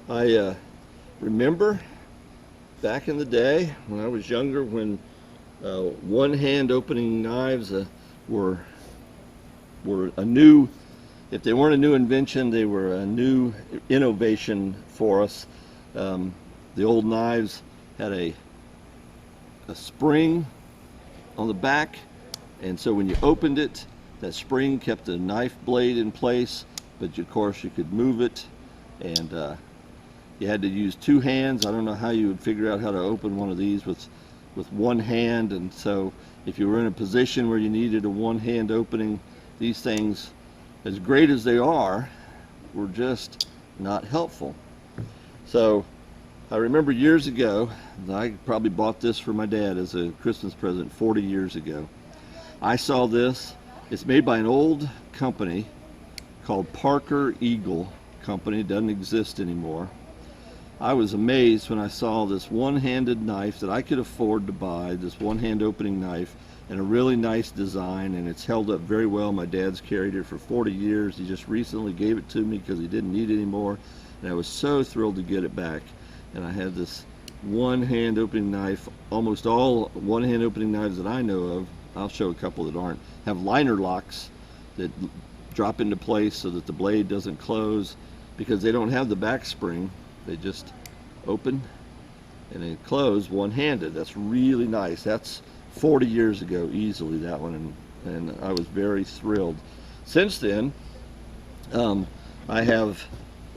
I remember back in the day when I was younger, when one-hand opening knives were were a new. If they weren't a new invention, they were a new innovation for us. Um, the old knives had a spring on the back, and so when you opened it, that spring kept the knife blade in place, but of course you could move it, and you had to use two hands. I don't know how you would figure out how to open one of these with one hand, and so if you were in a position where you needed a one-hand opening, these things, as great as they are, were just not helpful. So I remember years ago, I probably bought this for my dad as a Christmas present 40 years ago. I saw this. It's made by an old company called Parker Eagle Company. It doesn't exist anymore. I was amazed when I saw this one-handed knife that I could afford to buy, this one-hand opening knife, and a really nice design, and it's held up very well. My dad's carried it for 40 years. He just recently gave it to me because he didn't need it anymore, and I was so thrilled to get it back. And I had this one-hand opening knife. Almost all one-hand opening knives that I know of, I'll show a couple that aren't, have liner locks that drop into place so that the blade doesn't close, because they don't have the back spring. They just open and they close one-handed. That's really nice. That's 40 years ago, easily, that one, and I was very thrilled. Since then, I have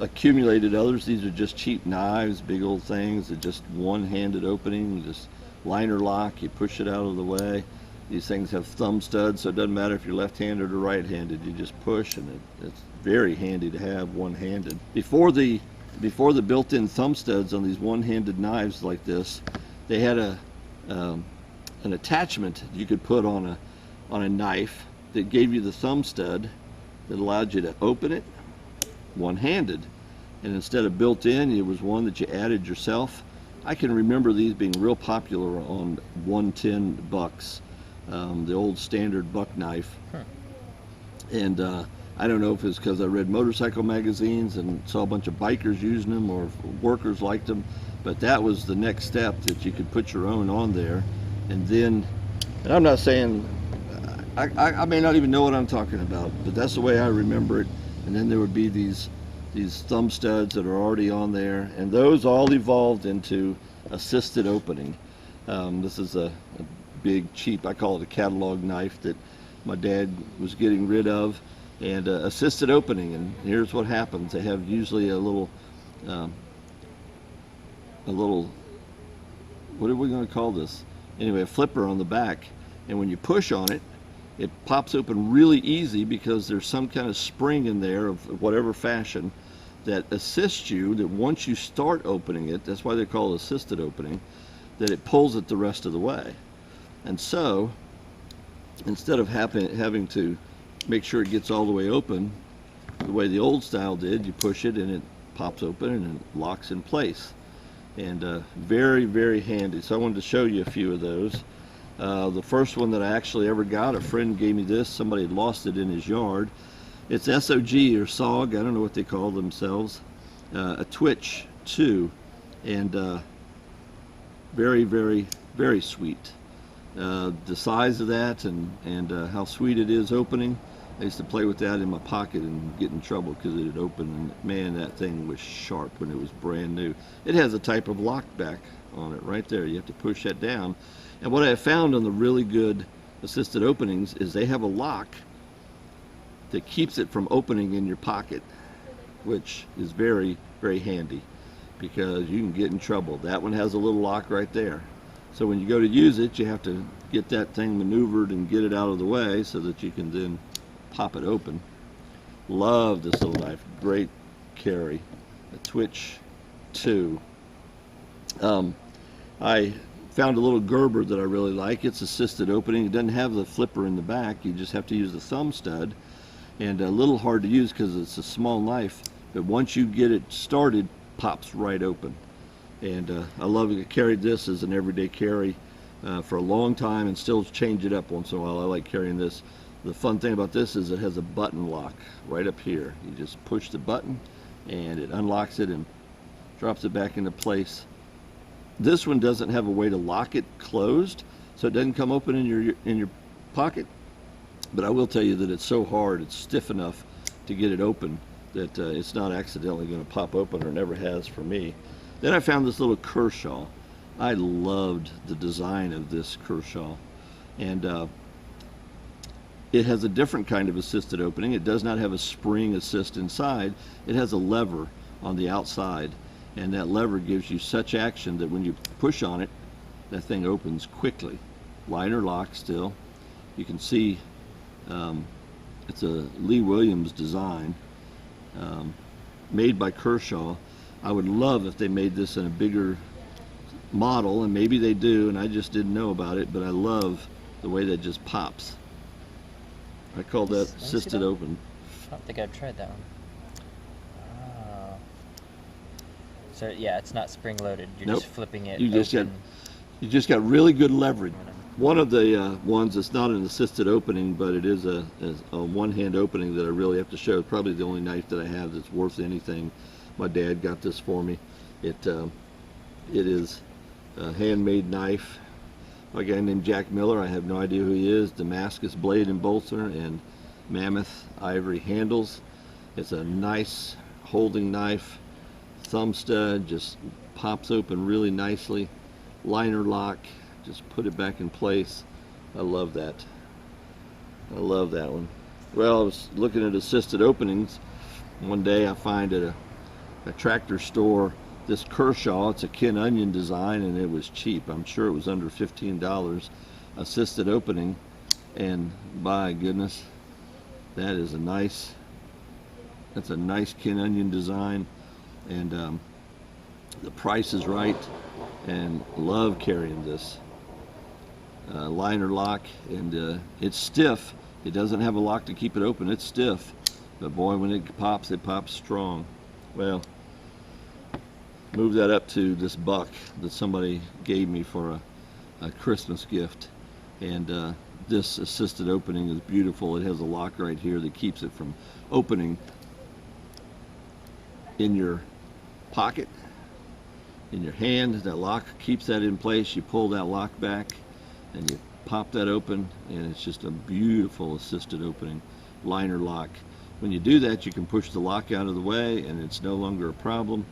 accumulated others. These are just cheap knives, big old things. They're just one-handed opening, just liner lock. You push it out of the way. These things have thumb studs, so it doesn't matter if you're left-handed or right-handed. You just push, and it's very handy to have one-handed. Before the built-in thumb studs on these one-handed knives like this, they had an attachment you could put on a knife that gave you the thumb stud that allowed you to open it one-handed, and instead of built-in, it was one that you added yourself. I can remember these being real popular on 110 bucks, the old standard buck knife. And I don't know if it's because I read motorcycle magazines and saw a bunch of bikers using them, or if workers liked them, but that was the next step, that you could put your own on there. And then, and I'm not saying, I may not even know what I'm talking about, but that's the way I remember it. And then there would be these thumb studs that are already on there, and those all evolved into assisted opening. This is a big, cheap, I call it a catalog knife that my dad was getting rid of, and assisted opening. And here's what happens. They have usually a little, what are we going to call this? Anyway, a flipper on the back, and when you push on it, it pops open really easy, because there's some kind of spring in there of whatever fashion that assists you, that once you start opening it, that's why they call it assisted opening, that it pulls it the rest of the way. And so, instead of having to make sure it gets all the way open the way the old style did, you push it and it pops open and it locks in place. And very, very handy. So I wanted to show you a few of those. The first one that I actually ever got, a friend gave me this. Somebody had lost it in his yard. It's SOG or SOG, I don't know what they call themselves. A Twitch 2, and very, very, very sweet. The size of that and how sweet it is opening. I used to play with that in my pocket and get in trouble because it had opened, and man, that thing was sharp when it was brand new. It has a type of lock back on it right there. You have to push that down. And what I have found on the really good assisted openings is they have a lock that keeps it from opening in your pocket, which is very, very handy, because you can get in trouble. That one has a little lock right there. So when you go to use it, you have to get that thing maneuvered and get it out of the way so that you can then pop it open. Love this little knife. Great carry. A Twitch 2. I found a little Gerber that I really like. It's assisted opening. It doesn't have the flipper in the back. You just have to use the thumb stud, and a little hard to use because it's a small knife, but once you get it started, pops right open. And I love it. I carried this as an everyday carry for a long time, and still change it up once in a while. I like carrying this. The fun thing about this is it has a button lock right up here. You just push the button and it unlocks it and drops it back into place. This one doesn't have a way to lock it closed, so it doesn't come open in your pocket. But I will tell you that it's so hard, it's stiff enough to get it open that it's not accidentally going to pop open, or never has for me. Then I found this little Kershaw. I loved the design of this Kershaw, and it has a different kind of assisted opening. It does not have a spring assist inside. It has a lever on the outside, and that lever gives you such action that when you push on it, that thing opens quickly. Liner lock still. You can see it's a Lee Williams design, made by Kershaw. I would love if they made this in a bigger model, and maybe they do, and I just didn't know about it, but I love the way that just pops. I call that assisted open. I don't think I've tried that one. Oh. So yeah, it's not spring loaded. You're just flipping it. You just got really good leverage. One of the ones that's not an assisted opening, but it is a one-hand opening that I really have to show. Probably the only knife that I have that's worth anything. My dad got this for me. It is a handmade knife by a guy named Jack Miller. I have no idea who he is. Damascus blade and bolster and mammoth ivory handles. It's a nice holding knife. Thumb stud just pops open really nicely. Liner lock, just put it back in place. I love that. I love that one. Well, I was looking at assisted openings. One day I find at a tractor store this Kershaw. It's a Ken Onion design, and it was cheap. I'm sure it was under $15. Assisted opening, and by goodness, that's a nice Ken Onion design, and the price is right, and love carrying this. Liner lock, and it's stiff. It doesn't have a lock to keep it open. It's stiff, but boy, when it pops strong. Well, move that up to this buck that somebody gave me for a Christmas gift, and this assisted opening is beautiful. It has a lock right here that keeps it from opening in your pocket, in your hand. That lock keeps that in place. You pull that lock back and you pop that open, and it's just a beautiful assisted opening. Liner lock. When you do that, you can push the lock out of the way, and it's no longer a problem.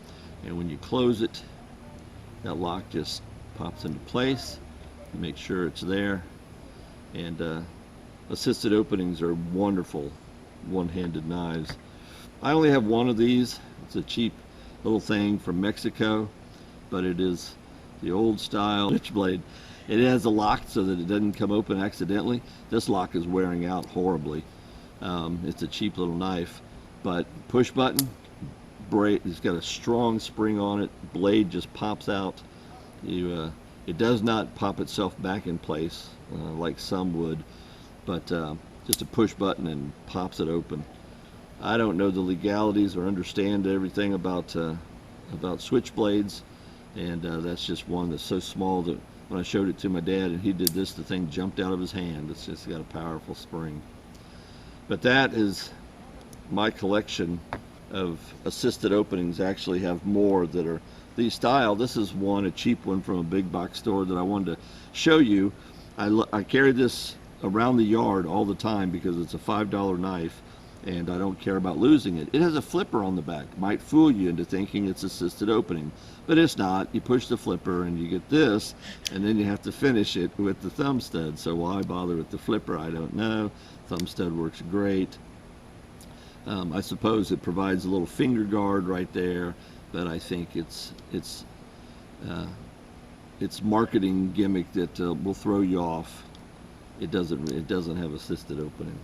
And when you close it, that lock just pops into place. You make sure it's there. And assisted openings are wonderful one-handed knives. I only have one of these. It's a cheap little thing from Mexico, but it is the old style switchblade. It has a lock so that it doesn't come open accidentally. This lock is wearing out horribly. It's a cheap little knife, but push button, it's got a strong spring on it. Blade just pops out. It does not pop itself back in place like some would, but just a push button and pops it open. I don't know the legalities or understand everything about switchblades, and that's just one that's so small that when I showed it to my dad and he did this, the thing jumped out of his hand. It's just got a powerful spring. But that is my collection of assisted openings. I actually have more that are these style. This is one, a cheap one from a big box store that I wanted to show you. I carry this around the yard all the time because it's a $5 knife, and I don't care about losing it. It has a flipper on the back. Might fool you into thinking it's assisted opening, but it's not. You push the flipper and you get this, and then you have to finish it with the thumb stud. So why bother with the flipper? I don't know. Thumb stud works great. I suppose it provides a little finger guard right there, but I think it's marketing gimmick that will throw you off. It doesn't have assisted opening.